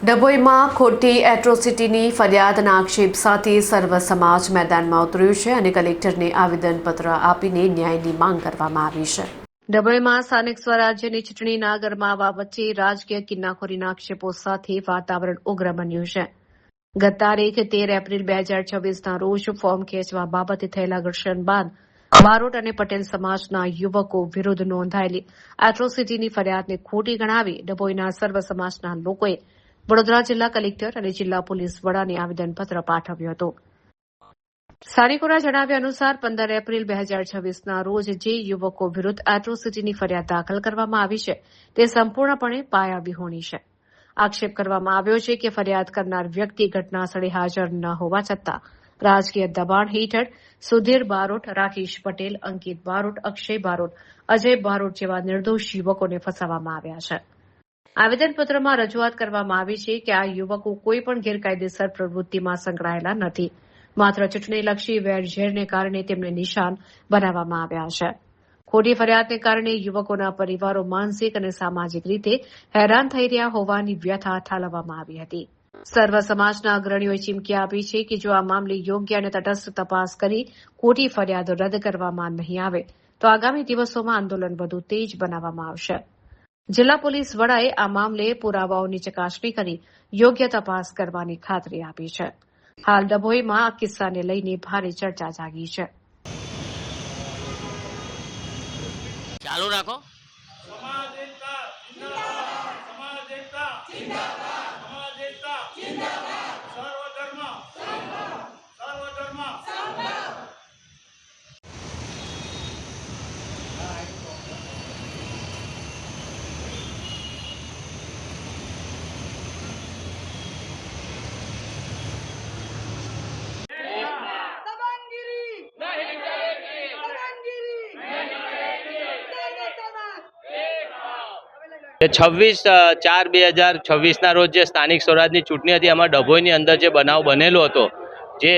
ડભોઈમાં ખોટી એટ્રોસિટીની ફરિયાદના આક્ષેપ સાથે સર્વ સમાજ મેદાનમાં ઉતર્યું છે અને કલેક્ટરને આવેદનપત્ર આપીને ન્યાયની માંગ કરવામાં આવી છે. ડભોઈમાં સ્થાનિક સ્વરાજ્યની ચૂંટણીના ગરમાવા વચ્ચે રાજકીય કિન્નાખોરીના આક્ષેપો સાથે વાતાવરણ ઉગ્ર બન્યું છે. ગત તારીખ 13 એપ્રિલ 2026ના રોજ ફોર્મ ખેંચવા બાબતે થયેલા ઘર્ષણ બાદ બારોટ અને પટેલ સમાજના યુવકો વિરુદ્ધ નોંધાયેલી એટ્રોસિટીની ફરિયાદને ખોટી ગણાવી ડભોઈના સર્વ સમાજના લોકોએ વડોદરા જિલ્લા કલેક્ટર અને જિલ્લા પોલીસ વડાને આવેદનપત્ર પાઠવ્યું હતું. સ્થાનિકોના જણાવ્યા અનુસાર 15 એપ્રિલ 2026ના રોજ જે યુવકો વિરુદ્ધ એટ્રોસિટીની ફરિયાદ દાખલ કરવામાં આવી છે તે સંપૂર્ણપણે પાયાવિહોણી છે. આક્ષેપ કરવામાં આવ્યો છે કે ફરિયાદ કરનાર વ્યક્તિ ઘટનાસ્થળે હાજર ન હોવા છતાં રાજકીય દબાણ હેઠળ સુધીર બારોટ, રાકેશ પટેલ, અંકિત બારોટ, અક્ષય બારોટ, અજય બારોટ જેવા નિર્દોષ યુવકોને ફસાવવામાં આવ્યા છે. આવેદનપત્રમાં રજૂઆત કરવામાં આવી છે કે આ યુવકો કોઈપણ ગેરકાયદેસર પ્રવૃત્તિમાં સંકળાયેલા નથી. માત્ર ચૂંટણીલક્ષી વેરઝેરને કારણે તેમને નિશાન બનાવવામાં આવ્યા છે. ખોટી ફરિયાદને કારણે યુવકોના પરિવારો માનસિક અને સામાજિક રીતે હેરાન થઈ રહ્યા હોવાની વ્યથા ઠાલવવામાં આવી હતી. સર્વ સમાજના અગ્રણીઓએ ચીમકી આપી છે કે જો આ મામલે યોગ્ય અને તટસ્થ તપાસ કરી ખોટી ફરિયાદો રદ કરવામાં નહીં આવે તો આગામી દિવસોમાં આંદોલન વધુ તેજ બનાવવામાં આવશે. જિલ્લા પોલીસ વડાએ આ મામલે પુરાવાઓની ચકાસણી કરી યોગ્ય તપાસ કરવાની ખાતરી આપી છે. હાલ ડભોઈમાં આ કિસ્સાને લઈને ભારે ચર્ચા જાગી છે. ચાલુ રાખો. એ 26/4/2026ના રોજ જે સ્થાનિક સ્વરાજની ચૂંટણી હતી એમાં ડભોઈની અંદર જે બનાવ બનેલો હતો, જે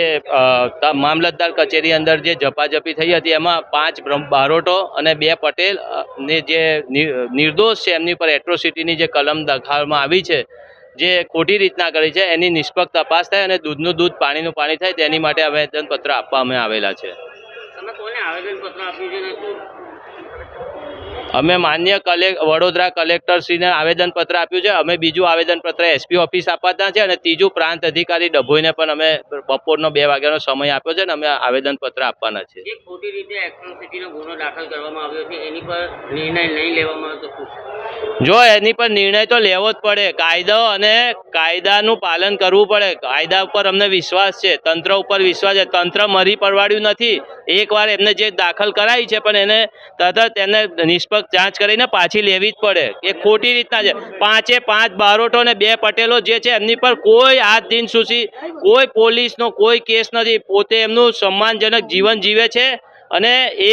મામલતદાર કચેરી અંદર જે ઝપાઝપી થઈ હતી એમાં 5 બારોટો અને 2 પટેલ ને જે નિર્દોષ છે એમની પર એટ્રોસિટીની જે કલમ દાખવવામાં આવી છે, જે ખોટી રીતના કરી છે, એની નિષ્પક્ષ તપાસ થાય અને દૂધનું દૂધ પાણીનું પાણી થાય તેની માટે આવેદનપત્ર આપવા અમે આવેલા છે. તમે કોને આવેદનપત્ર આપ્યું છે ને શું? અમે માન્ય વડોદરા કલેક્ટરશ્રીને આવેદનપત્ર આપ્યું છે. અમે બીજું આવેદનપત્ર એસપી ઓફિસ આપવાના છે અને ત્રીજું પ્રાંત અધિકારી ડભોઈને પણ અમે બપોરનો 2 વાગ્યાનો સમય આપ્યો છે અને અમે આવેદનપત્ર આપવાના છે. જે ખોટી રીતે એટ્રોસિટીનો ગુનો દાખલ કરવામાં આવ્યો છે એની પર નિર્ણય નહીં લેવામાં આવે તો શું? જો એની પર નિર્ણય તો લેવો જ પડે. કાયદો અને કાયદાનું પાલન કરવું પડે. કાયદા ઉપર અમને વિશ્વાસ છે, તંત્ર ઉપર વિશ્વાસ છે. તંત્ર મરી પડવાડ્યું નથી. એકવાર એમને જે દાખલ કરાવી છે પણ એને તરત એને નિષ્પક્ષ જાંચ કરીને પાછી લેવી જ પડે. એ ખોટી રીતના છે. 5 બારોટો અને 2 પટેલો જે છે એમની પર કોઈ આજ દિન સુધી કોઈ પોલીસનો કોઈ કેસ નથી. પોતે એમનું સન્માનજનક જીવન જીવે છે અને એ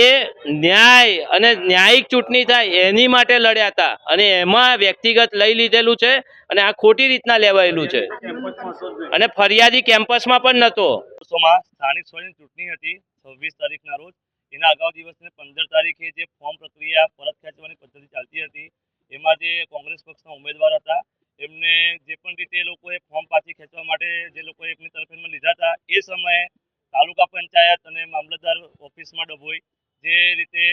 ન્યાય અને ન્યાયિક ચૂંટણી થાય એની માટે લડ્યા હતા અને એમાં વ્યક્તિગત લઈ લીધેલું છે અને આ ખોટી રીતના લેવાયેલું છે અને ફરિયાદી કેમ્પસમાં પણ નહોતો. સ્થાનિક સ્વરાજની ચૂંટણી હતી 26 તારીખના રોજ. એના અગાઉ દિવસને 15 તારીખે જે ફોર્મ પ્રક્રિયા પરત ખેંચવાની પદ્ધતિ ચાલતી હતી એમાં જે કોંગ્રેસ પક્ષના ઉમેદવાર હતા એમને જે પણ રીતે એ લોકોએ ફોર્મ પાછી ખેંચવા માટે જે લોકોએ એમની તરફેણમાં લીધા હતા એ સમયે તાલુકા પંચાયત અને મામલતદાર ઓફિસમાં ડભોઈ જે રીતે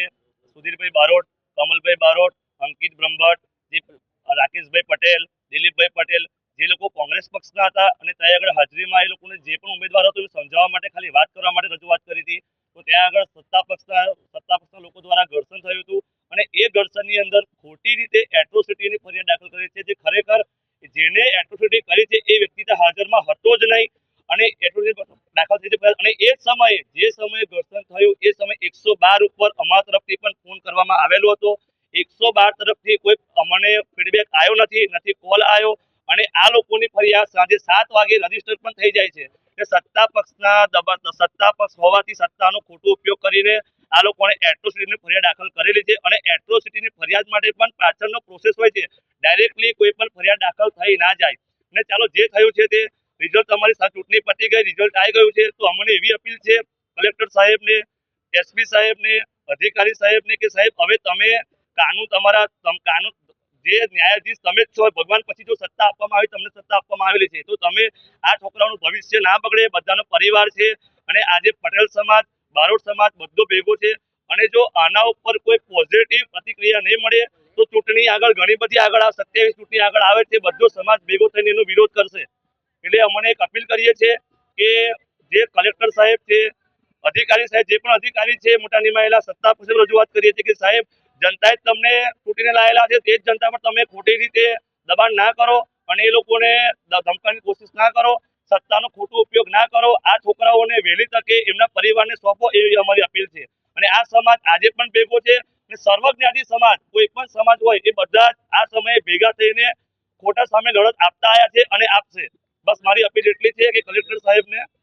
સુધીરભાઈ બારોટ, કમલભાઈ બારોટ, અંકિત બ્રહ્મભટ્ટ, જે રાકેશભાઈ પટેલ, દિલીપભાઈ પટેલ જે લોકો કોંગ્રેસ પક્ષના હતા અને ત્યાં આગળ હાજરીમાં એ લોકોને જે પણ ઉમેદવાર હતો એ સમજાવવા માટે ખાલી વાત કરવા માટે રજૂઆત કરી હતી. તો ત્યાં આગળ સત્તા પક્ષના લોકો દ્વારા ઘર્ષણ થયું હતું અને એ ઘર્ષણની અંદર ખોટી રીતે એટ્રોસિટીની ફરિયાદ દાખલ કરી છે. જે ખરેખર જેને એટ્રોસિટી કરી છે એ વ્યક્તિ તો હાજરમાં હતો જ નહીં અને એટ્રોસિટી દાખલ થઈ છે. અને એ સમયે જે સમયે ઘર્ષણ થયું એ સમયે 112 ઉપર અમારા તરફથી પણ ફોન કરવામાં આવેલો હતો. 112 તરફથી કોઈ અમને ફીડબેક આવ્યો નથી કોલ આવ્યો અને આ લોકોની ફરિયાદ સાંજે 7 વાગે રજીસ્ટર પણ થઈ જાય છે. સત્તા પક્ષ હોવાથી સત્તાનો ખોટો ઉપયોગ કરીને આ લોકોને એટ્રોસિટીની ફરિયાદ દાખલ કરેલી છે અને એટ્રોસિટીની ફરિયાદ માટે પણ પાછળનો પ્રોસેસ હોય છે. ડાયરેક્ટલી કોઈ પણ ફરિયાદ દાખલ થઈ ના જાય અને ચાલો જે થયું છે તે રિઝલ્ટ તમારી ચૂંટણી પતી ગઈ, રિઝલ્ટ આવી ગયું છે. તો અમને એવી અપીલ છે કલેક્ટર સાહેબને, એસપી સાહેબને, અધિકારી સાહેબને કે સાહેબ હવે તમે કાનૂન જે ન્યાયાધીશ તમે જ છો, ભગવાન પછી જો સત્તા આપવામાં આવી, તમને સત્તા આપવામાં આવેલી છે, તો તમે આ છોકરાઓનું ભવિષ્ય ના બગડે, બધાનો પરિવાર છે અને આજે પટેલ સમાજ, બારોટ સમાજ બધો ભેગો છે અને જો આના ઉપર કોઈ પોઝિટિવ પ્રતિક્રિયા નહીં મળે તો ચૂંટણી આગળ ઘણી બધી આગળ 27 ચૂંટણી આગળ આવે છે, બધો સમાજ ભેગો થઈને એનો વિરોધ કરશે. એટલે અમને એક અપીલ કરીએ છીએ કે જે કલેક્ટર સાહેબ છે, અધિકારી સાહેબ, જે પણ અધિકારી છે, મોટા નિમાયેલા સત્તા પાસે રજૂઆત કરીએ છીએ કે સાહેબ, જનતાએ તમને ચૂંટીને લાયેલા છે, તે જ જનતા પર તમે ખોટી રીતે દબાણ ના કરો અને એ લોકોને ધમકાવવાની કોશિશ ના કરો, સત્તાનો ખોટો ઉપયોગ ના કરો. આ છોકરાઓને વહેલી તકે એમના પરિવારને સોંપો, એવી અમારી અપીલ છે. અને આ સમાજ આજે પણ ભેગો છે અને સર્વજ્ઞાતિ સમાજ, કોઈ પણ સમાજ હોય, એ બધા જ આ સમયે ભેગા થઈને ખોટા સામે લડત આપતા આવ્યા છે અને આપશે. બસ મારી અપીલ એટલી છે કે કલેક્ટર સાહેબને